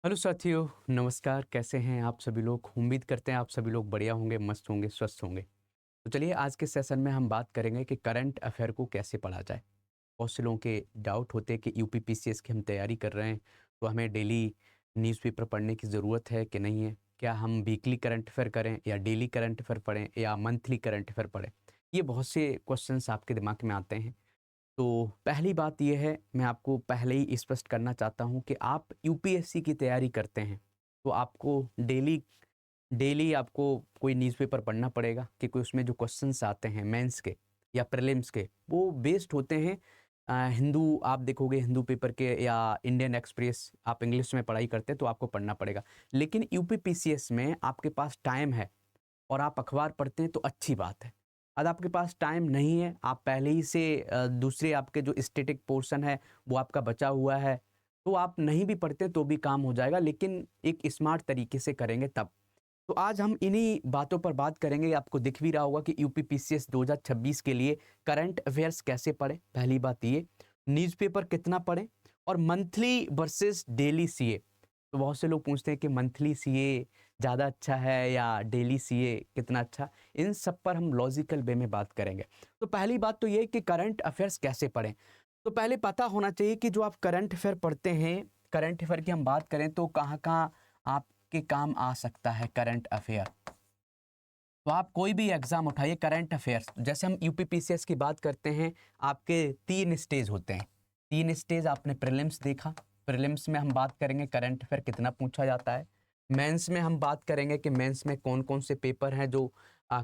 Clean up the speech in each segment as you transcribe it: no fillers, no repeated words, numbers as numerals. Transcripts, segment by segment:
Hello साथियों, नमस्कार। कैसे हैं आप सभी लोग? उम्मीद करते हैं आप सभी लोग बढ़िया होंगे, मस्त होंगे, स्वस्थ होंगे। तो चलिए आज के सेशन में हम बात करेंगे कि करंट अफेयर को कैसे पढ़ा जाए। बहुत से लोगों के डाउट होते हैं कि यूपीपीसीएस की हम तैयारी कर रहे हैं तो हमें डेली न्यूज़पेपर पढ़ने की ज़रूरत है कि नहीं है। क्या हम वीकली करंट अफेयर करें या डेली करंट अफेयर पढ़ें या मंथली करंट अफेयर पढ़ें? ये बहुत से क्वेश्चंस आपके दिमाग में आते हैं। तो पहली बात ये है, मैं आपको पहले ही स्पष्ट करना चाहता हूँ कि आप यूपीएससी की तैयारी करते हैं तो आपको डेली डेली आपको कोई न्यूज़पेपर पढ़ना पड़ेगा, क्योंकि उसमें जो क्वेश्चंस आते हैं मेंस के या प्रीलिम्स के वो बेस्ड होते हैं। हिंदू आप देखोगे, हिंदू पेपर के या इंडियन एक्सप्रेस, आप इंग्लिश में पढ़ाई करते हैं तो आपको पढ़ना पड़ेगा। लेकिन यूपीपीसीएस में आपके पास टाइम है और आप अखबार पढ़ते हैं तो अच्छी बात है। अगर आपके पास टाइम नहीं है, आप पहले ही से दूसरे आपके जो स्टैटिक पोर्शन है वो आपका बचा हुआ है, तो आप नहीं भी पढ़ते तो भी काम हो जाएगा, लेकिन एक स्मार्ट तरीके से करेंगे तब। तो आज हम इन्हीं बातों पर बात करेंगे। आपको दिख भी रहा होगा कि यूपीपीसीएस 2026 के लिए करंट अफेयर्स कैसे पढ़ें। पहली बात ये, न्यूज़पेपर कितना पढ़ें और मंथली वर्सेस डेली सीए। तो बहुत से लोग पूछते हैं कि मंथली सीए ज़्यादा अच्छा है या डेली सीए कितना अच्छा। इन सब पर हम लॉजिकल वे में बात करेंगे। तो पहली बात तो ये कि करंट अफेयर्स कैसे पढ़ें। तो पहले पता होना चाहिए कि जो आप करंट अफेयर पढ़ते हैं, करंट अफेयर की हम बात करें तो कहाँ कहाँ आपके काम आ सकता है करंट अफेयर। तो आप कोई भी एग्जाम उठाइए, करंट अफेयर्स, जैसे हम यूपीपीसीएस की बात करते हैं, आपके 3 स्टेज होते हैं। 3 स्टेज आपने प्रीलिम्स देखा। प्रीलिम्स में हम बात करेंगे करंट अफेयर कितना पूछा जाता है। मेंस में हम बात करेंगे कि मेंस में कौन कौन से पेपर हैं जो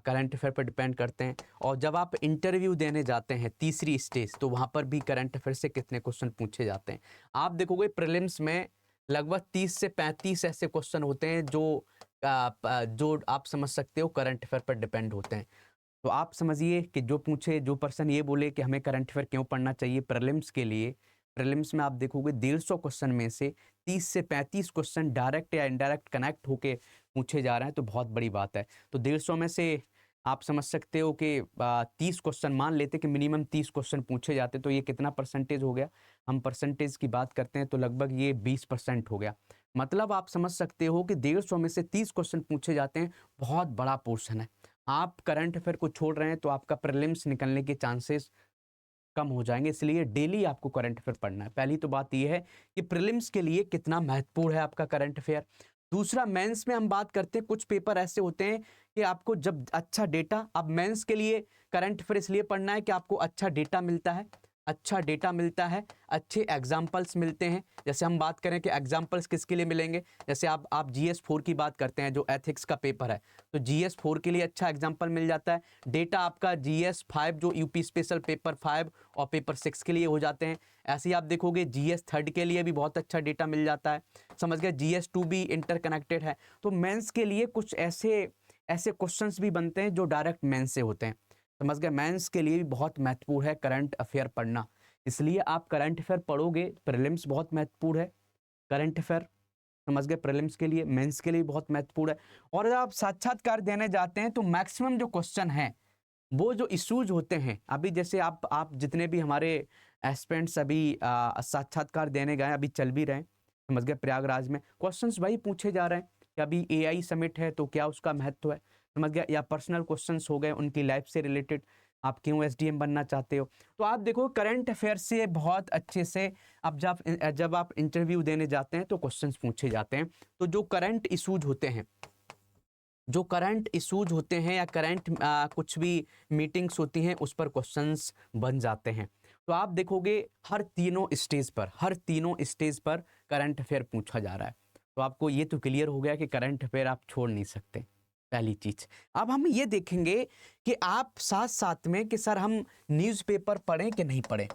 करंट अफेयर पर डिपेंड करते हैं। और जब आप इंटरव्यू देने जाते हैं, तीसरी स्टेज, तो वहाँ पर भी करंट अफेयर से कितने क्वेश्चन पूछे जाते हैं। आप देखोगे प्रीलिम्स में लगभग 30 से 35 ऐसे क्वेश्चन होते हैं जो आप समझ सकते हो करंट अफेयर पर डिपेंड होते हैं। तो आप समझिए कि जो पर्सन ये बोले कि हमें करंट अफेयर क्यों पढ़ना चाहिए प्रीलिम्स के लिए, प्रीलिम्स में आप देखोगे 150 क्वेश्चन में से 30 से 35 क्वेश्चन डायरेक्ट या इनडायरेक्ट कनेक्ट होके पूछे जा रहे हैं, तो बहुत बड़ी बात है। तो 150 में से आप समझ सकते हो कि 30 क्वेश्चन, मान लेते कि मिनिमम 30 क्वेश्चन पूछे जाते, तो ये कितना परसेंटेज हो गया। हम परसेंटेज की बात करते हैं तो लगभग ये 20% हो गया। मतलब आप समझ सकते हो कि 150 में से 30 क्वेश्चन पूछे जाते हैं, बहुत बड़ा पोर्शन है। आप करंट अफेयर को छोड़ रहे हैं तो आपका प्रीलिम्स निकलने के चांसेस कम हो जाएंगे, इसलिए डेली आपको करंट अफेयर पढ़ना है। पहली तो बात यह है कि प्रीलिम्स के लिए कितना महत्वपूर्ण है आपका करंट अफेयर। दूसरा, मेंस में हम बात करते हैं, कुछ पेपर ऐसे होते हैं कि आपको जब अच्छा डेटा, अब मेंस के लिए करंट अफेयर इसलिए पढ़ना है कि आपको अच्छा डेटा मिलता है, अच्छा डेटा मिलता है, अच्छे एग्जाम्पल्स मिलते हैं। जैसे हम बात करें कि एग्जाम्पल्स किसके लिए मिलेंगे, जैसे आप GS4 की बात करते हैं, जो एथिक्स का पेपर है, तो GS4 के लिए अच्छा एग्जाम्पल मिल जाता है। डेटा आपका GS5, जो यूपी स्पेशल पेपर 5 और पेपर 6 के लिए हो जाते हैं। ऐसे ही आप देखोगे GS3 के लिए भी बहुत अच्छा डेटा मिल जाता है। समझ गए, GS2 भी इंटरकनेक्टेड है। तो मेंस के लिए कुछ ऐसे ऐसे क्वेश्चंस भी बनते हैं जो डायरेक्ट मेंस से होते हैं। समझ गए, मेंस के लिए भी बहुत महत्वपूर्ण है करंट अफेयर पढ़ना। इसलिए आप करंट अफेयर पढ़ोगे, प्रीलिम्स बहुत महत्वपूर्ण है करंट अफेयर, समझ गए, प्रीलिम्स के लिए, मेंस के लिए बहुत महत्वपूर्ण है। और जब आप साक्षात्कार देने जाते हैं तो मैक्सिमम जो क्वेश्चन हैं, वो जो इश्यूज होते हैं, अभी जैसे आप जितने भी हमारे एस्पिरेंट्स अभी साक्षात्कार देने गए, अभी चल भी रहे हैं, समझ गए, प्रयागराज में क्वेश्चंस वही पूछे जा रहे हैं कि अभी AI समिट है तो क्या उसका महत्व है, समझ गया, या पर्सनल क्वेश्चंस हो गए उनकी लाइफ से रिलेटेड, आप क्यों SDM बनना चाहते हो। तो आप देखो करंट अफेयर से बहुत अच्छे से, अब जब आप इंटरव्यू देने जाते हैं तो क्वेश्चंस पूछे जाते हैं। तो जो करंट इश्यूज होते हैं या करंट कुछ भी मीटिंग्स होती हैं, उस पर क्वेश्चंस बन जाते हैं। तो आप देखोगे हर तीनों स्टेज पर करंट अफेयर पूछा जा रहा है। तो आपको ये तो क्लियर हो गया कि करंट अफेयर आप छोड़ नहीं सकते, पहली चीज। अब हम ये देखेंगे कि आप साथ साथ में कि सर हम न्यूज़पेपर पढ़ें कि नहीं पढ़ें।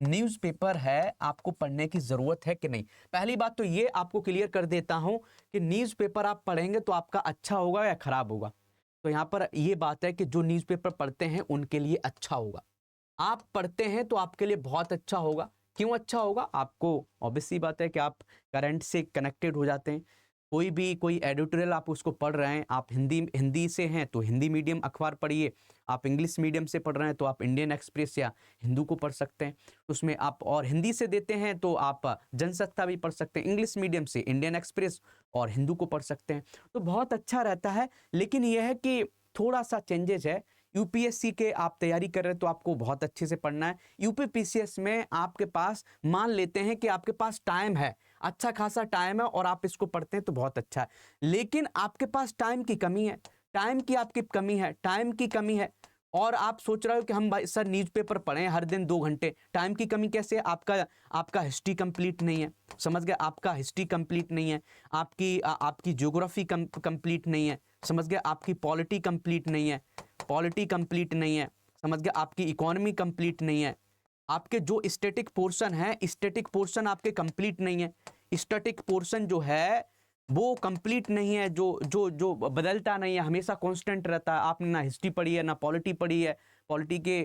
न्यूज़पेपर है, आपको पढ़ने की जरूरत है कि नहीं। पहली बात तो ये आपको क्लियर कर देता हूं कि न्यूज़पेपर आप पढ़ेंगे तो आपका अच्छा होगा या खराब होगा। तो यहां पर ये बात है कि जो न्यूज़पेपर पढ़ते हैं उनके लिए अच्छा होगा। आप पढ़ते हैं तो आपके लिए बहुत अच्छा होगा। क्यों अच्छा होगा? आपको ऑब्वियस सी बात है कि आप करंट से कनेक्टेड हो जाते हैं। कोई एडिटोरियल आप उसको पढ़ रहे हैं, आप हिंदी से हैं तो हिंदी मीडियम अखबार पढ़िए, आप इंग्लिश मीडियम से पढ़ रहे हैं तो आप इंडियन एक्सप्रेस या हिंदू को पढ़ सकते हैं। उसमें आप और हिंदी से देते हैं तो आप जनसत्ता भी पढ़ सकते हैं, इंग्लिश मीडियम से इंडियन एक्सप्रेस और हिंदू को पढ़ सकते हैं। तो बहुत अच्छा रहता है, लेकिन यह है कि थोड़ा सा चेंजेस है। यूपीएससी के आप तैयारी कर रहे हैं तो आपको बहुत अच्छे से पढ़ना है। यूपीपीसीएस में आपके पास, मान लेते हैं कि आपके पास टाइम है, अच्छा खासा टाइम है और आप इसको पढ़ते हैं तो बहुत अच्छा है, लेकिन आपके पास टाइम की कमी है, टाइम की कमी है और आप सोच रहे हो कि हम भाई सर न्यूज़पेपर पढ़ें हर दिन 2 घंटे। टाइम की कमी कैसे है? आपका हिस्ट्री कंप्लीट नहीं है, समझ गए? आपका हिस्ट्री कंप्लीट नहीं है, आपकी ज्योग्राफी कंप्लीट नहीं है, समझ गए? आपकी पॉलिटी कंप्लीट नहीं है, समझ गए? आपकी इकोनॉमी कंप्लीट नहीं है, आपके जो स्टैटिक पोर्शन है, स्टैटिक पोर्शन आपके कंप्लीट नहीं है, स्टैटिक पोर्शन जो है वो कंप्लीट नहीं है, जो बदलता नहीं है, हमेशा कांस्टेंट रहता है। आपने ना हिस्ट्री पढ़ी है ना पॉलिटी पढ़ी है, पॉलिटी के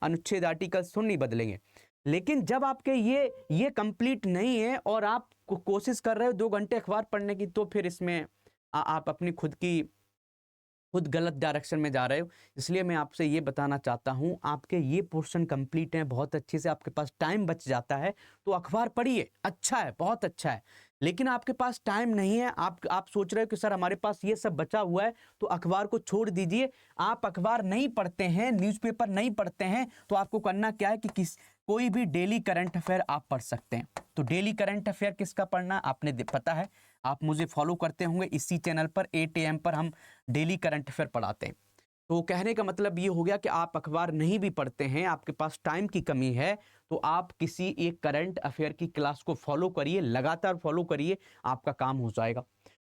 अनुच्छेद आर्टिकल्स तो नहीं बदलेंगे। लेकिन जब आपके ये कंप्लीट नहीं है और आप कोशिश कर रहे हो 2 घंटे अखबार पढ़ने की, तो फिर इसमें आप अपनी खुद गलत डायरेक्शन में जा रहे हो। इसलिए मैं आपसे ये बताना चाहता हूँ, आपके ये पोर्शन कंप्लीट है बहुत अच्छे से, आपके पास टाइम बच जाता है तो अखबार पढ़िए, अच्छा है, बहुत अच्छा है। लेकिन आपके पास टाइम नहीं है, आप सोच रहे हो कि सर हमारे पास ये सब बचा हुआ है तो अखबार को छोड़ दीजिए। आप अखबार नहीं पढ़ते हैं, न्यूज़पेपर नहीं पढ़ते हैं, तो आपको करना क्या है कि कोई भी डेली करंट अफेयर आप पढ़ सकते हैं। तो डेली करंट अफेयर किसका पढ़ना आपने पता है, आप मुझे फॉलो करते होंगे, इसी चैनल पर 8 AM पर हम डेली करंट अफेयर पढ़ाते हैं। तो कहने का मतलब ये हो गया कि आप अखबार नहीं भी पढ़ते हैं, आपके पास टाइम की कमी है, तो आप किसी एक करंट अफेयर की क्लास को फॉलो करिए, लगातार फॉलो करिए, आपका काम हो जाएगा।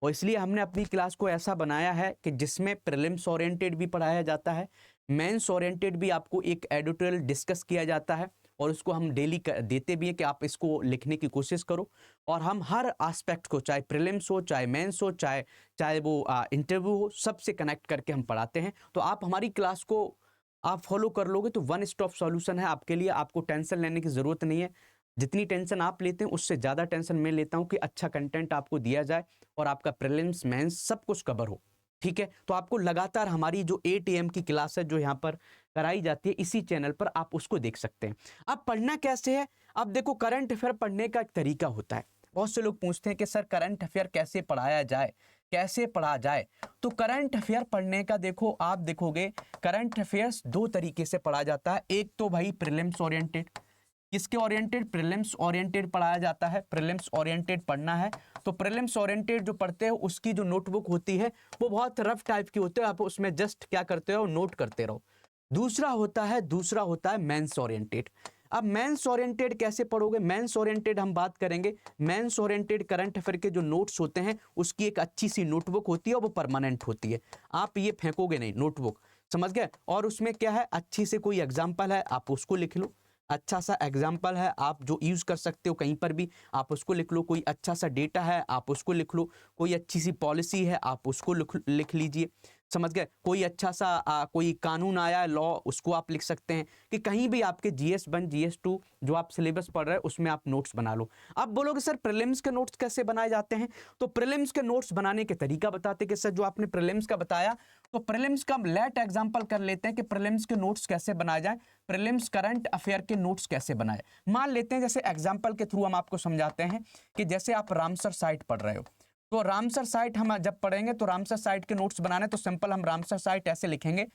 और इसलिए हमने अपनी क्लास को ऐसा बनाया है कि जिसमें प्रीलिम्स ओरिएंटेड भी पढ़ाया जाता है, मेंस ओरिएंटेड भी आपको एक एडिटोरियल डिस्कस किया जाता है और उसको हम डेली देते भी हैं कि आप इसको लिखने की कोशिश करो। और हम हर एस्पेक्ट को, चाहे प्रीलिम्स हो, चाहे मेंस हो, चाहे वो इंटरव्यू हो, सबसे कनेक्ट करके हम पढ़ाते हैं। तो आप हमारी क्लास को आप फॉलो कर लोगे तो वन स्टॉप सॉल्यूशन है आपके लिए, आपको टेंशन लेने की ज़रूरत नहीं है। जितनी टेंशन आप लेते हैं उससे ज़्यादा टेंशन मैं लेता हूँ कि अच्छा कंटेंट आपको दिया जाए और आपका प्रीलिम्स मेंस सब कुछ कवर हो, ठीक है? तो आपको लगातार हमारी जो 8 AM की क्लास है जो यहाँ पर कराई जाती है, इसी चैनल पर आप उसको देख सकते हैं। अब पढ़ना कैसे है? अब देखो, करंट अफेयर पढ़ने का एक तरीका होता है। बहुत से लोग पूछते हैं कि सर करंट अफेयर कैसे पढ़ाया जाए, कैसे पढ़ा जाए? तो करंट अफेयर पढ़ने का देखो, आप देखोगे करंट अफेयर्स 2 तरीके से पढ़ा जाता है। एक तो भाई प्रीलिम्स ओरिएंटेड, किसके ओरिएंटेड? प्रीलिम्स ओरिएंटेड पढ़ाया जाता है। प्रीलिम्स ओरिएंटेड पढ़ना है तो प्रीलिम्स ओरिएंटेड जो पढ़ते हो उसकी जो नोटबुक होती है वो बहुत रफ टाइप की होती है, आप उसमें जस्ट क्या करते हो, नोट करते रहो। दूसरा होता है मेंस ओरिएंटेड। अब मेंस ओरिएंटेड कैसे पढ़ोगे? मेंस ओरिएंटेड हम बात करेंगे, मेंस ओरिएंटेड करंट अफेयर के जो नोट्स होते हैं उसकी एक अच्छी सी नोटबुक होती है, वो परमानेंट होती है, आप ये फेंकोगे नहीं नोटबुक, समझ गए? और उसमें क्या है, अच्छी से कोई एग्जाम्पल है आप उसको लिख लो, अच्छा सा एग्जाम्पल है आप जो यूज कर सकते हो कहीं पर भी, आप उसको लिख लो। कोई अच्छा सा डेटा है आप उसको लिख लो, कोई अच्छी सी पॉलिसी है आप उसको लिख लीजिए, समझ गए? कोई अच्छा सा कोई कानून आया है, लॉ, उसको आप लिख सकते हैं। कि कहीं भी आपके GS1 GS2 जो आप सिलेबस पढ़ रहे हैं उसमें आप नोट्स बना लो। अब बोलोगे सर प्रीलिम्स के नोट्स कैसे बनाए जाते हैं? तो प्रीलिम्स के नोट्स बनाने के तरीका बताते कि सर जो आपने प्रीलिम्स का बताया, तो प्रीलिम्स का हम लेट एग्जांपल कर लेते हैं कि प्रीलिम्स के नोट्स कैसे बनाए जाए, प्रीलिम्स करंट अफेयर के नोट्स कैसे बनाए। मान लेते हैं, जैसे एग्जांपल के थ्रू हम आपको समझाते हैं कि जैसे आप रामसर साइट पढ़ रहे हो, तो रामसर साइट हम जब पढ़ेंगे तो रामसर साइट के नोट्स बनाने, तो सिंपल हम रामसर साइट ऐसे लिखेंगे।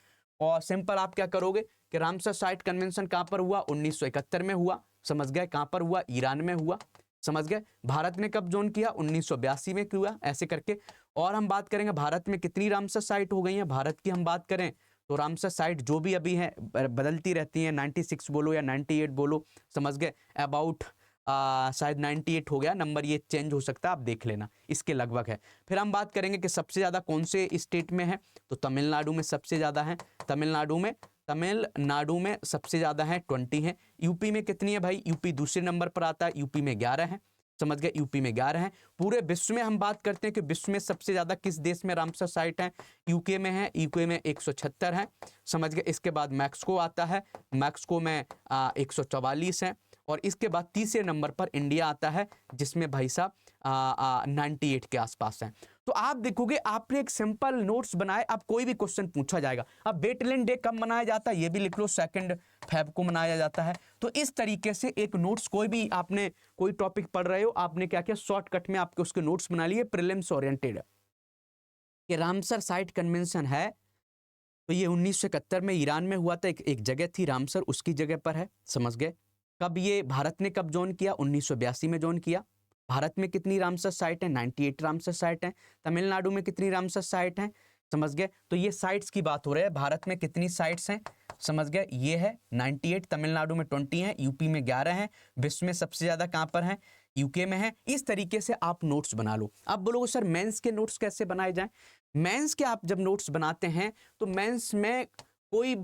और सिंपल आप क्या करोगे कि रामसर साइट कन्वेंशन कहां पर हुआ? 1971 में हुआ, समझ गए? कहां पर हुआ? ईरान में हुआ, समझ गए? भारत ने कब जोन किया? 1982 में हुआ, ऐसे करके। और हम बात करेंगे भारत में कितनी रामसर साइट हो गई है, भारत की हम बात करें तो रामसर साइट जो भी अभी है बदलती रहती है, 96 बोलो या 98 बोलो, समझ गए? अबाउट शायद 98 हो गया नंबर, ये चेंज हो सकता है, आप देख लेना, इसके लगभग है। फिर हम बात करेंगे कि सबसे ज़्यादा कौन से स्टेट में है, तो तमिलनाडु में सबसे ज़्यादा है, तमिलनाडु में सबसे ज़्यादा है, 20 है। यूपी में कितनी है भाई? यूपी दूसरे नंबर पर आता है, यूपी में 11 है, समझ गए? यूपी में 11 है। पूरे विश्व में हम बात करते हैं कि विश्व में सबसे ज़्यादा किस देश में रामसर साइट है? यूके में है, यूके में 176 है, समझ गए? इसके बाद मैक्सिको आता है, मैक्सिको में 144 है। और इसके बाद तीसरे नंबर पर इंडिया आता है, जिसमें भाई साहब 98 के आसपास है। तो आप देखोगे आपने एक सिंपल नोट्स बनाए, अब कोई भी क्वेश्चन पूछा जाएगा। अब वेटलैंड डे कब मनाया जाता है ये भी लिख लो, 2 फेब को मनाया जाता है। तो इस तरीके से एक नोट्स, कोई भी आपने कोई टॉपिक पढ़ रहे हो, आपने क्या किया, शॉर्टकट में आपके उसके नोट्स बना लिए प्रीलिम्स ओरिएंटेड। कि रामसर साइट कन्वेंशन है, तो ये 1971 में ईरान में हुआ था, एक जगह थी रामसर, उसकी जगह पर है, समझ गए। कब ये भारत ने कब ज्वाइन किया, 1982 में ज्वाइन किया। भारत में कितनी रामसर साइट है, 98 रामसर साइट है। तमिलनाडु में कितनी रामसर साइट है, समझ गए। तो ये साइट्स की बात हो रही है, भारत में कितनी साइट्स हैं, समझ गए, ये है 98, तमिलनाडु में 20 है, यूपी में 11 है, विश्व में सबसे ज्यादा कहां पर है, यूके में है। इस तरीके से आप नोट्स बना लो। अब बोलोगे सर मेंस के नोट्स कैसे बनाए जाएं। मेंस के आप जब नोट्स बनाते हैं तो मेंस में कोई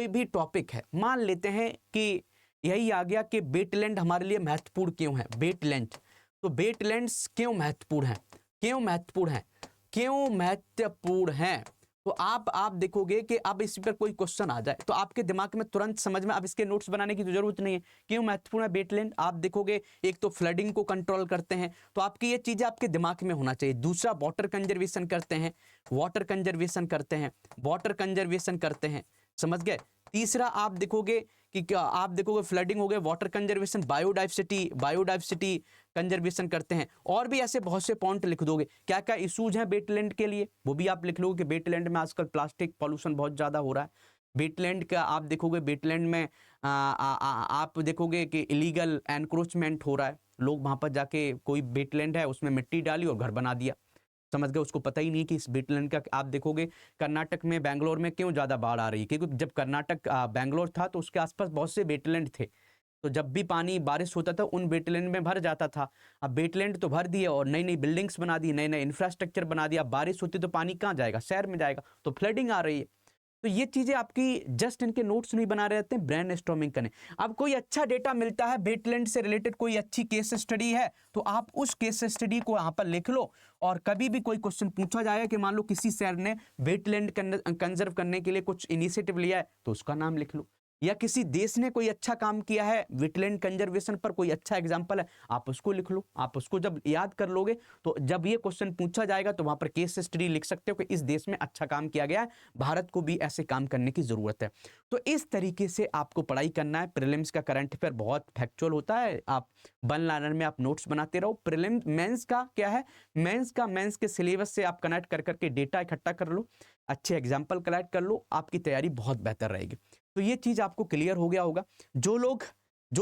भी टॉपिक है, मान लेते हैं कि यही आ गया कि वेटलैंड हमारे लिए महत्वपूर्ण क्यों है, वेटलैंड। तो वेटलैंड्स क्यों महत्वपूर्ण है, क्यों महत्वपूर्ण है, क्यों महत्वपूर्ण है। तो आप देखोगे कि अब इस पर कोई क्वेश्चन आ जाए तो आपके दिमाग में तुरंत समझ में, अब इसके नोट्स बनाने की तो जरूरत नहीं है। क्यों महत्वपूर्ण है वेटलैंड, आप देखोगे एक तो फ्लडिंग को कंट्रोल करते हैं, तो आपकी ये चीजें आपके दिमाग में होना चाहिए। दूसरा वाटर कंजर्वेशन करते हैं, वाटर कंजर्वेशन करते हैं, वाटर कंजर्वेशन करते हैं, समझ गए। तीसरा आप देखोगे कि क्या, आप देखोगे फ्लडिंग हो गए, वाटर कंजर्वेशन, बायोडाइवर्सिटी कंजर्वेशन करते हैं। और भी ऐसे बहुत से पॉइंट लिख दोगे, क्या क्या इश्यूज हैं वेटलैंड के लिए, वो भी आप लिख लोगे कि वेटलैंड में आजकल प्लास्टिक पॉल्यूशन बहुत ज्यादा हो रहा है। वेटलैंड का आप देखोगे, वेटलैंड में आप देखोगे कि इलीगल एनक्रोचमेंट हो रहा है, लोग वहां पर जाके, कोई वेटलैंड है उसमें मिट्टी डाली और घर बना दिया, समझ गए, उसको पता ही नहीं कि इस वेटलैंड का। आप देखोगे कर्नाटक में, बेंगलोर में क्यों ज्यादा बाढ़ आ रही है, क्योंकि जब कर्नाटक बेंगलोर था तो उसके आसपास बहुत से वेटलैंड थे, तो जब भी पानी बारिश होता था उन वेटलैंड में भर जाता था। अब वेटलैंड तो भर दिए और नई नई बिल्डिंग्स बना दी, नए नए इंफ्रास्ट्रक्चर बना दिया, बारिश होती तो पानी कहाँ जाएगा, शहर में जाएगा, तो फ्लडिंग आ रही है। तो ये चीजें आपकी जस्ट इनके नोट्स नहीं बना रहे रहते हैं, ब्रेन स्टॉर्मिंग करें। अब कोई अच्छा डेटा मिलता है वेटलैंड से रिलेटेड, कोई अच्छी केस स्टडी है, तो आप उस केस स्टडी को यहाँ पर लिख लो। और कभी भी कोई क्वेश्चन पूछा जाएगा कि मान लो किसी शहर ने वेटलैंड कंजर्व करने के लिए कुछ इनिशिएटिव लिया है, तो उसका नाम लिख लो। या किसी देश ने कोई अच्छा काम किया है वेटलैंड कंजर्वेशन पर, कोई अच्छा एग्जांपल है, आप उसको लिख लो। आप उसको जब याद कर लोगे तो जब ये क्वेश्चन पूछा जाएगा तो वहां पर केस स्टडी लिख सकते हो कि इस देश में अच्छा काम किया गया है, भारत को भी ऐसे काम करने की जरूरत है। तो इस तरीके से आपको पढ़ाई करना है। प्रीलिम्स का करंट अफेयर बहुत फैक्चुअल होता है, आप वन लाइनर में आप नोट्स बनाते रहो। प्रीलिम मेंस का क्या है, मेंस के सिलेबस से आप कनेक्ट कर करके डेटा इकट्ठा कर लो, अच्छे एग्जाम्पल कलेक्ट कर लो, आपकी तैयारी बहुत बेहतर रहेगी। तो ये चीज आपको क्लियर हो गया होगा। जो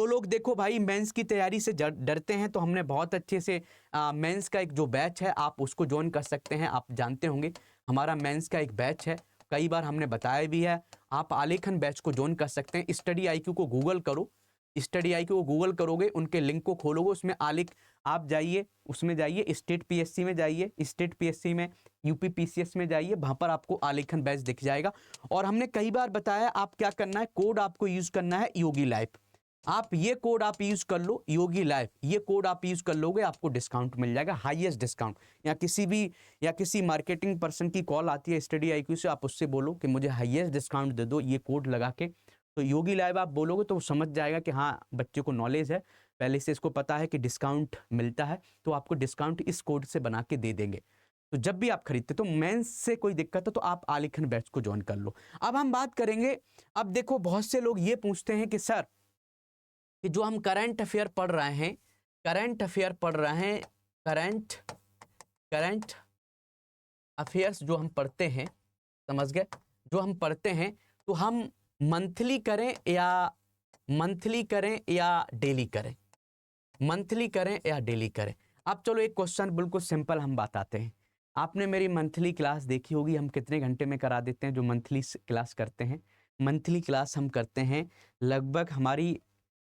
लोग देखो भाई मेंस की तैयारी से डरते हैं, तो हमने बहुत अच्छे से मेंस का एक जो बैच है आप उसको ज्वाइन कर सकते हैं। आप जानते होंगे हमारा मेंस का एक बैच है, कई बार हमने बताया भी है। आप आलेखन बैच को ज्वाइन कर सकते हैं। स्टडी IQ को गूगल करो, स्टडी IQ को गूगल करोगे, उनके लिंक को खोलोगे, उसमें आप जाइए, उसमें जाइए, स्टेट PSC में जाइए, स्टेट PSC में, UP PCS में जाइए, वहां पर आपको आलेखन बैच दिख जाएगा। और हमने कई बार बताया आप क्या करना है, कोड आपको यूज करना है योगी लाइफ। आप ये कोड आप यूज कर लो, योगी लाइफ, ये कोड आप यूज कर लोगे, आपको डिस्काउंट मिल जाएगा, हाईएस्ट डिस्काउंट। या किसी मार्केटिंग पर्सन की कॉल आती है स्टडी IQ से, आप उससे बोलो कि मुझे हाईएस्ट डिस्काउंट दे दो ये कोड लगा के, तो योगी लाइव आप बोलोगे तो वो समझ जाएगा कि हाँ बच्चे को नॉलेज है, पहले से इसको पता है कि डिस्काउंट मिलता है, तो आपको डिस्काउंट इस कोड से बना के दे देंगे। तो जब भी आप खरीदते तो मेंस से कोई दिक्कत है तो आप आलेखन बैच को ज्वाइन कर लो। अब हम बात करेंगे, अब देखो बहुत से लोग ये पूछते हैं कि सर कि जो हम करंट अफेयर पढ़ रहे हैं, करंट अफेयर्स जो हम पढ़ते हैं, समझ गए, जो हम पढ़ते हैं, तो हम मंथली करें या डेली करें, मंथली करें या डेली करें। अब चलो एक क्वेश्चन बिल्कुल सिंपल हम बताते हैं। आपने मेरी मंथली क्लास देखी होगी, हम कितने घंटे में करा देते हैं जो मंथली क्लास करते हैं। मंथली क्लास हम करते हैं लगभग, हमारी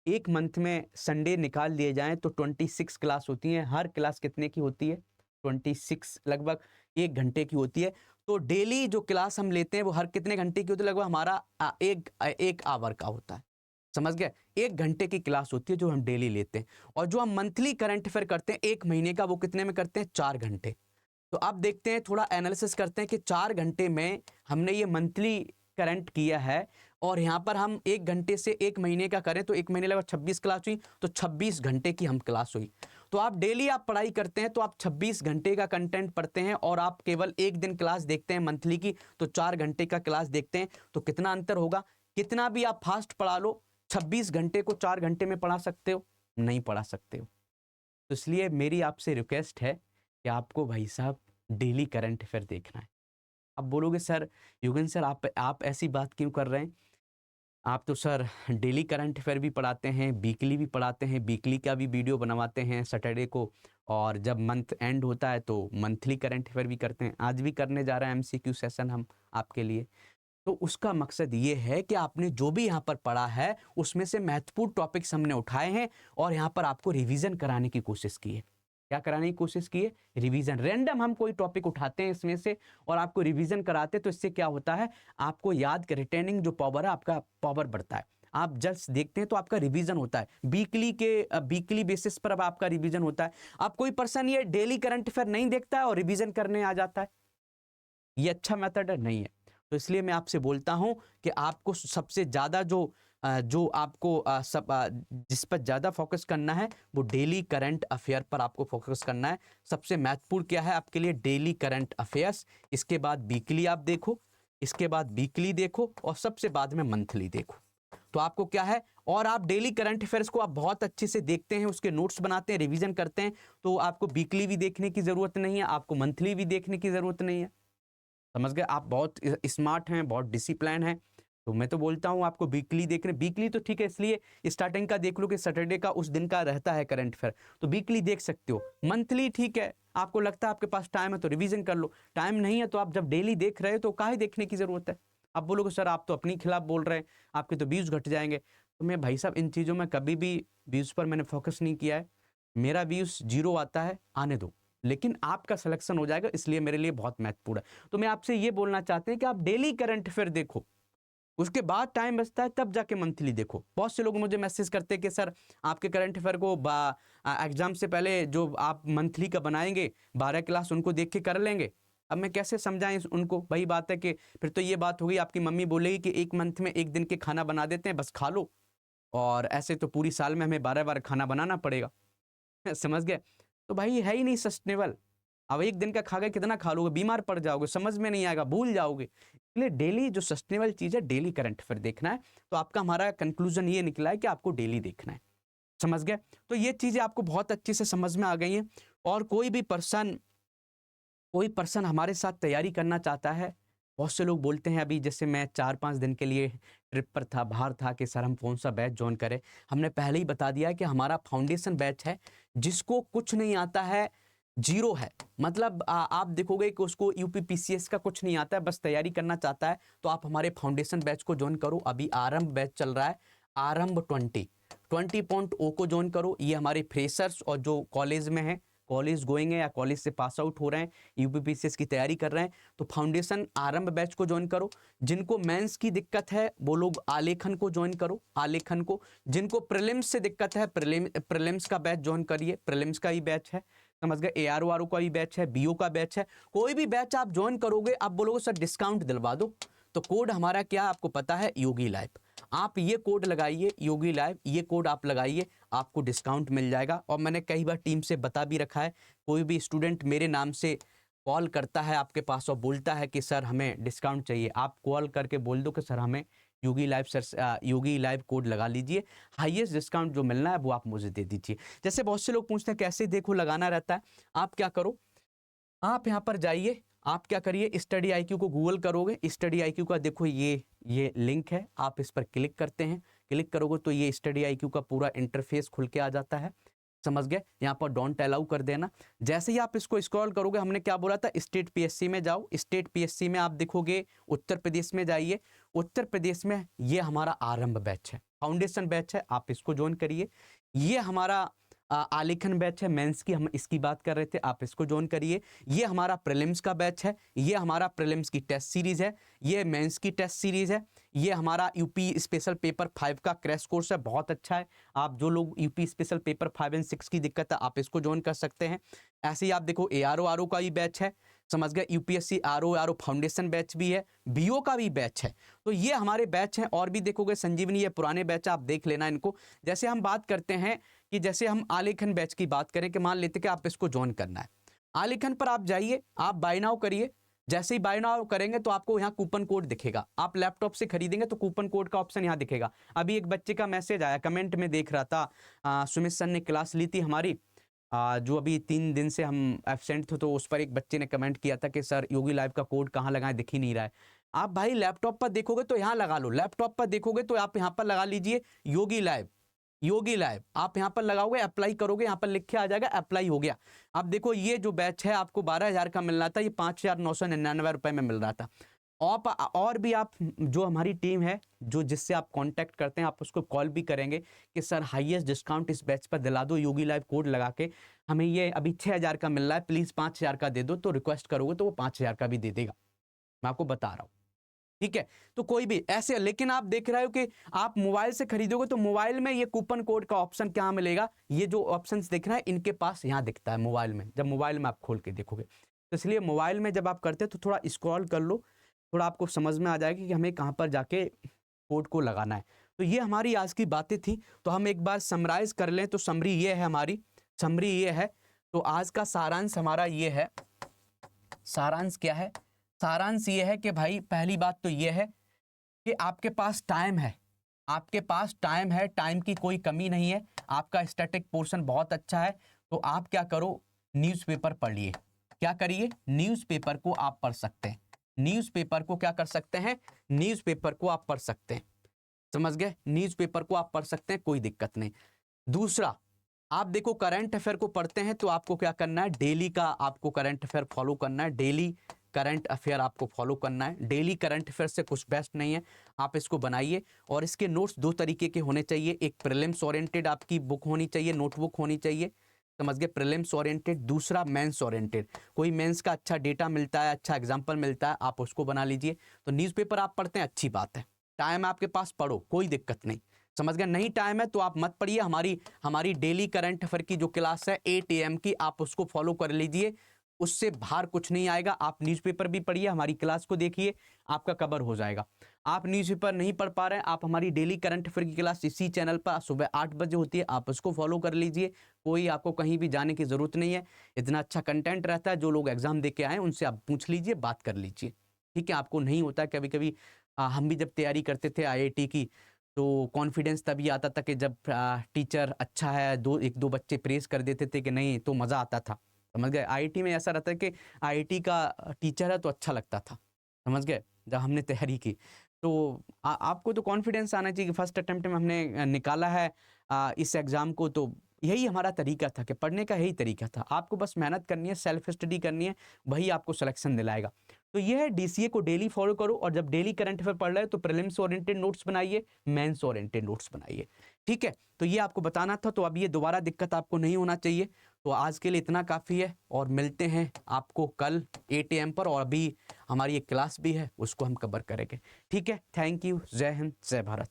एक मंथ में संडे निकाल लिए जाएं तो 26 क्लास होती हैं। हर क्लास कितने की होती है, 26, लगभग 1 घंटे की होती है। तो डेली जो क्लास हम लेते हैं वो हर कितने घंटे की होती है, लगभग हमारा एक आवर का होता है, समझ गए, 1 घंटे की क्लास होती है जो हम डेली लेते हैं। और जो हम मंथली करंट अफेयर करते हैं 1 महीने का, वो कितने में करते हैं, 4 घंटे। तो अब देखते हैं, थोड़ा एनालिसिस करते हैं कि 4 घंटे में हमने ये मंथली करंट किया है और यहाँ पर हम 1 घंटे से 1 महीने का करें तो 1 महीने लगा 26 क्लास हुई, तो 26 घंटे की हम क्लास हुई। तो आप डेली आप पढ़ाई करते हैं तो आप 26 घंटे का कंटेंट पढ़ते हैं, और आप केवल एक दिन क्लास देखते हैं मंथली की तो 4 घंटे का क्लास देखते हैं, तो कितना अंतर होगा। कितना भी आप फास्ट पढ़ा लो, 26 घंटे को 4 घंटे में पढ़ा सकते हो? नहीं पढ़ा सकते हो। तो इसलिए मेरी आपसे रिक्वेस्ट है कि आपको भाई साहब डेली करंट अफेयर देखना है। आप बोलोगे सर युगन सर आप ऐसी बात क्यों कर रहे हैं? आप तो सर डेली करंट अफेयर भी पढ़ाते हैं, वीकली भी पढ़ाते हैं, वीकली का भी वीडियो बनवाते हैं सैटरडे को, और जब मंथ एंड होता है तो मंथली करंट अफेयर भी करते हैं। आज भी करने जा रहे हैं एमसीक्यू सेशन हम आपके लिए। तो उसका मकसद ये है कि आपने जो भी यहाँ पर पढ़ा है उसमें से महत्वपूर्ण टॉपिक्स हमने उठाए हैं और यहाँ पर आपको रिवीजन कराने की कोशिश की है। क्या कराने की कोशिश की है? रिवीजन। रैंडम हम कोई टॉपिक उठाते हैं इसमें से और आपको रिवीजन कराते हैं, तो इससे क्या होता है, आपको याद के रिटेनिंग जो पावर है आपका पावर बढ़ता है। आप जस्ट देखते हैं तो आपका रिवीजन होता है, वीकली बेसिस पर अब आपका रिवीजन होता है। अब कोई पर्सन ये डेली करंट अफेयर नहीं देखता है और रिवीजन करने आ जाता है, ये अच्छा मेथड नहीं है। तो इसलिए मैं आपसे बोलता हूं कि आपको सबसे ज्यादा जो आपको जिस पर ज्यादा फोकस करना है वो डेली करंट अफेयर पर आपको फोकस करना है। सबसे महत्वपूर्ण क्या है आपके लिए? Daily current affairs. इसके बाद वीकली आप देखो, इसके बाद वीकली देखो, और सबसे बाद में मंथली देखो। तो आपको क्या है, और आप डेली करंट अफेयर्स को आप बहुत अच्छे से देखते हैं, उसके नोट्स बनाते हैं, रिवीजन करते हैं, तो आपको वीकली भी देखने की जरूरत नहीं है, आपको मंथली भी देखने की जरूरत नहीं है। समझ गए? आप बहुत स्मार्ट हैं, बहुत डिसिप्लिन हैं। तो मैं तो बोलता हूं आपको वीकली देख रहे, वीकली तो ठीक है, इसलिए स्टार्टिंग का देख लो कि सैटरडे का उस दिन का रहता है करंट अफेयर, तो वीकली देख सकते हो। मंथली ठीक है, आपको लगता है आपके पास टाइम है तो रिवीजन कर लो, टाइम नहीं है तो आप जब डेली देख रहे हो तो काहे देखने की जरूरत है? आप बोलोगे सर आप तो अपने खिलाफ बोल रहे हैं, आपके तो व्यूज घट जाएंगे। तो मैं भाई साहब इन चीज़ों में कभी भी व्यूज पर मैंने फोकस नहीं किया है। मेरा व्यूज 0 आता है, आने दो, लेकिन आपका सिलेक्शन हो जाएगा, इसलिए मेरे लिए बहुत महत्वपूर्ण है। तो मैं आपसे ये बोलना चाहते हैं कि आप डेली करंट अफेयर देखो, उसके बाद टाइम बचता है तब जाके मंथली देखो। बहुत से लोग मुझे मैसेज करते हैं कि सर आपके करंट अफेयर को एग्जाम से पहले जो आप मंथली का बनाएंगे 12 क्लास उनको देख के कर लेंगे। अब मैं कैसे समझाएं उनको? वही बात है कि फिर तो ये बात होगी, आपकी मम्मी बोलेगी कि एक मंथ में एक दिन के खाना बना देते हैं, बस खा लो, और ऐसे तो पूरी साल में हमें 12 बार खाना बनाना पड़ेगा। समझ गए? तो भाई है ही नहीं सस्टेनेबल। अब एक दिन का खा गए कितना खा लोगे? बीमार पड़ जाओगे, समझ में नहीं आएगा, भूल जाओगे। इसलिए डेली जो सस्टेनेबल चीज है, डेली करंट अफेयर देखना है। तो आपका हमारा कंक्लूजन ये निकला है कि आपको डेली देखना है। समझ गए? तो ये चीजें आपको बहुत अच्छे से समझ में आ गई हैं। और कोई पर्सन हमारे साथ तैयारी करना चाहता है, बहुत से लोग बोलते हैं अभी जैसे मैं 4-5 दिन के लिए ट्रिप पर था, बाहर था, कि सर हम कौन सा बैच ज्वाइन करें। हमने पहले ही बता दिया है कि हमारा फाउंडेशन बैच है, जिसको कुछ नहीं आता है, 0 है। मतलब आप देखोगे कि उसको यूपीपीसीएस का कुछ नहीं आता है, बस तैयारी करना चाहता है, तो आप हमारे फाउंडेशन बैच को ज्वाइन करो। अभी आरंभ बैच चल रहा है, आरंभ 20.0 को ज्वाइन करो। ये हमारे फ्रेशर्स और जो कॉलेज में है, कॉलेज गोइंग है या कॉलेज से पास आउट हो रहे हैं, यूपीपीसीएस की तैयारी कर रहे हैं, तो फाउंडेशन आरंभ बैच को ज्वाइन करो। जिनको मेंस की दिक्कत है वो लोग आलेखन को ज्वाइन करो, आलेखन को। जिनको प्रीलिम्स से दिक्कत है, प्रीलिम्स का बैच ज्वाइन करिए, प्रीलिम्स का ही बैच है। समझ गए? एआरओ का भी बैच है, बीओ का बैच है। कोई भी बैच आप ज्वाइन करोगे, आप बोलोगे सर डिस्काउंट दिलवा दो, तो कोड हमारा क्या आपको पता है? योगी लाइव। आप ये कोड लगाइए, योगी लाइव, ये कोड आप लगाइए, आपको डिस्काउंट मिल जाएगा। और मैंने कई बार टीम से बता भी रखा है, कोई भी स्टूडेंट मेरे नाम से कॉल करता है आपके पास और बोलता है कि सर हमें डिस्काउंट चाहिए, आप कॉल करके बोल दो कि सर हमें योगी लाइव सर योगी लाइव कोड लगा लीजिए, हाईएस्ट डिस्काउंट जो मिलना है वो आप मुझे दे दीजिए। जैसे बहुत से लोग पूछते हैं कैसे देखो लगाना रहता है, आप क्या करो, आप यहाँ पर जाइए, आप क्या करिए, स्टडी आईक्यू को गूगल करोगे, स्टडी आईक्यू का देखो ये लिंक है, आप इस पर क्लिक करते हैं, क्लिक करोगे तो ये स्टडी आईक्यू का पूरा इंटरफेस खुल के आ जाता है। समझ गए? यहाँ पर डोंट अलाउ कर देना। जैसे ही आप इसको स्क्रॉल करोगे, हमने क्या बोला था, स्टेट पीएससी में जाओ, स्टेट पीएससी में आप देखोगे उत्तर प्रदेश में जाइए, उत्तर प्रदेश में ये हमारा आरंभ बैच है, फाउंडेशन बैच है, आप इसको ज्वाइन करिए। ये हमारा आलेखन बैच है, मेंस की हम इसकी बात कर रहे थे, आप इसको ज्वाइन करिए। ये हमारा प्रीलिम्स का बैच है, ये हमारा प्रीलिम्स की टेस्ट सीरीज है, ये मेंस की टेस्ट सीरीज है, ये हमारा यूपी स्पेशल पेपर 5 का क्रैश कोर्स है, बहुत अच्छा है। आप जो लोग यूपी स्पेशल पेपर 5 और 6 की दिक्कत है, आप इसको ज्वाइन कर सकते हैं। ऐसे ही आप देखो एआरओ का भी बैच है, समझ गए। यूपीएससी आरओ फाउंडेशन बैच भी है, बीओ का भी बैच है। तो ये हमारे बैच हैं। और भी देखोगे संजीवनी, ये पुराने बैच आप देख लेना इनको। जैसे हम बात करते हैं कि जैसे हम आलेखन बैच की बात करें कि मान लेते कि आप इसको ज्वाइन करना है, आलेखन पर आप जाइए, आप बाय नाउ करिए। जैसे ही बाय नाउ करेंगे तो आपको यहाँ कूपन कोड दिखेगा। आप लैपटॉप से खरीदेंगे तो कूपन कोड का ऑप्शन यहाँ दिखेगा। अभी एक बच्चे का मैसेज आया, कमेंट में देख रहा था, सुमित सर ने क्लास ली थी हमारी, जो अभी 3 दिन से हम एब्सेंट थे, तो उस पर एक बच्चे ने कमेंट किया था कि सर योगी लाइव का कोड कहाँ लगाएं, दिख ही नहीं रहा है। आप भाई लैपटॉप पर देखोगे तो यहाँ लगा लो, लैपटॉप पर देखोगे तो आप यहाँ पर लगा लीजिए योगी लाइव, योगी लाइव आप यहाँ पर लगाओगे, अप्लाई करोगे, यहाँ पर लिख के आ जाएगा अप्लाई हो गया। अब देखो ये जो बैच है आपको 12,000 का मिल रहा था, ये 5,999 रुपए में मिल रहा था। और भी आप जो हमारी टीम है, जो जिससे आप कांटेक्ट करते हैं, आप उसको कॉल भी करेंगे कि सर हाईएस्ट डिस्काउंट इस बैच पर दिला दो, योगी लाइव कोड लगा के हमें ये अभी 6,000 का मिल रहा है, प्लीज़ 5,000 का दे दो। तो रिक्वेस्ट करोगे तो वो 5,000 का भी दे देगा, मैं आपको बता रहा हूँ, ठीक है। तो कोई भी ऐसे, लेकिन आप देख रहे हो कि आप मोबाइल से खरीदोगे तो मोबाइल में ये कूपन कोड का ऑप्शन क्या मिलेगा, ये जो ऑप्शंस दिख रहा है इनके पास यहाँ दिखता है मोबाइल में, जब मोबाइल में आप खोल के देखोगे। तो इसलिए मोबाइल में जब आप करते हैं तो थोड़ा स्क्रॉल कर लो, थोड़ा आपको समझ में आ जाएगा कि हमें कहाँ पर जाके कोड को लगाना है। तो ये हमारी आज की बातें थी। तो हम एक बार समराइज कर लें तो समरी ये है, हमारी समरी ये है। तो आज का सारांश हमारा ये है। सारांश क्या है? सारांश ये है कि भाई पहली बात तो ये है कि आपके पास टाइम है, आपके पास टाइम है, टाइम की कोई कमी नहीं है, आपका स्टैटिक पोर्शन बहुत अच्छा है। तो आप क्या करो, न्यूज़पेपर पढ़िए। क्या करिए? न्यूज़पेपर को आप पढ़ सकते हैं। न्यूज़पेपर को क्या कर सकते हैं? न्यूज़पेपर को आप पढ़ सकते हैं, समझ गए। न्यूज़पेपर को आप पढ़ सकते हैं, कोई दिक्कत नहीं। दूसरा, आप देखो करंट अफेयर को पढ़ते हैं तो आपको क्या करना है, डेली का आपको करंट अफेयर फॉलो करना है, डेली करंट अफेयर आपको फॉलो करना है। डेली करंट अफेयर से कुछ बेस्ट नहीं है, आप इसको बनाइए। और इसके नोट्स 2 तरीके के होने चाहिए, एक प्रीलिम्स ओरिएंटेड आपकी बुक होनी चाहिए, नोटबुक होनी चाहिए, समझ गए, प्रीलिम्स ओरिएंटेड। दूसरा मेंस ओरिएंटेड, कोई मेंस का अच्छा डेटा मिलता है, अच्छा एग्जाम्पल मिलता है, आप उसको बना लीजिए। तो न्यूज़पेपर आप पढ़ते हैं, अच्छी बात है, टाइम आपके पास पढ़ो, कोई दिक्कत नहीं, समझ गए। नहीं टाइम है तो आप मत पढ़िए। हमारी डेली करंट अफेयर की जो क्लास है 8 AM की, आप उसको फॉलो कर लीजिए, उससे बाहर कुछ नहीं आएगा। आप न्यूज़पेपर भी पढ़िए, हमारी क्लास को देखिए, आपका कवर हो जाएगा। आप न्यूज़पेपर नहीं पढ़ पा रहे हैं, आप हमारी डेली करंट अफेयर की क्लास इसी चैनल पर सुबह 8 बजे होती है, आप उसको फॉलो कर लीजिए। कोई आपको कहीं भी जाने की ज़रूरत नहीं है, इतना अच्छा कंटेंट रहता है। जो लोग एग्जाम दे के आए उनसे आप पूछ लीजिए, बात कर लीजिए, ठीक है। आपको नहीं होता है कभी कभी, हम भी जब तैयारी करते थे IIT की, तो कॉन्फिडेंस तभी आता था कि जब टीचर अच्छा है, एक दो बच्चे प्रेस कर देते थे कि नहीं, तो मज़ा आता था, समझ गए। IIT में ऐसा रहता है कि IIT का टीचर है तो अच्छा लगता था, समझ गए। जब हमने तैयारी की तो आपको तो कॉन्फिडेंस आना चाहिए कि फर्स्ट अटेम्प्ट में हमने निकाला है इस एग्ज़ाम को। तो यही हमारा तरीका था कि पढ़ने का यही तरीका था। आपको बस मेहनत करनी है, सेल्फ स्टडी करनी है, वही आपको सिलेक्शन दिलाएगा। तो ये है, DCA को डेली फॉलो करो, और जब डेली करंट अफेयर पढ़ रहे हो तो प्रीलिम्स ओरिएंटेड नोट्स बनाइए, मेंस ओरिएंटेड नोट्स बनाइए, ठीक है। तो ये आपको बताना था। तो अब ये दोबारा दिक्कत आपको नहीं होना चाहिए। तो आज के लिए इतना काफ़ी है, और मिलते हैं आपको कल 8 AM पर। और अभी हमारी एक क्लास भी है, उसको हम कवर करेंगे, ठीक है। Thank you. जय हिंद, जय भारत।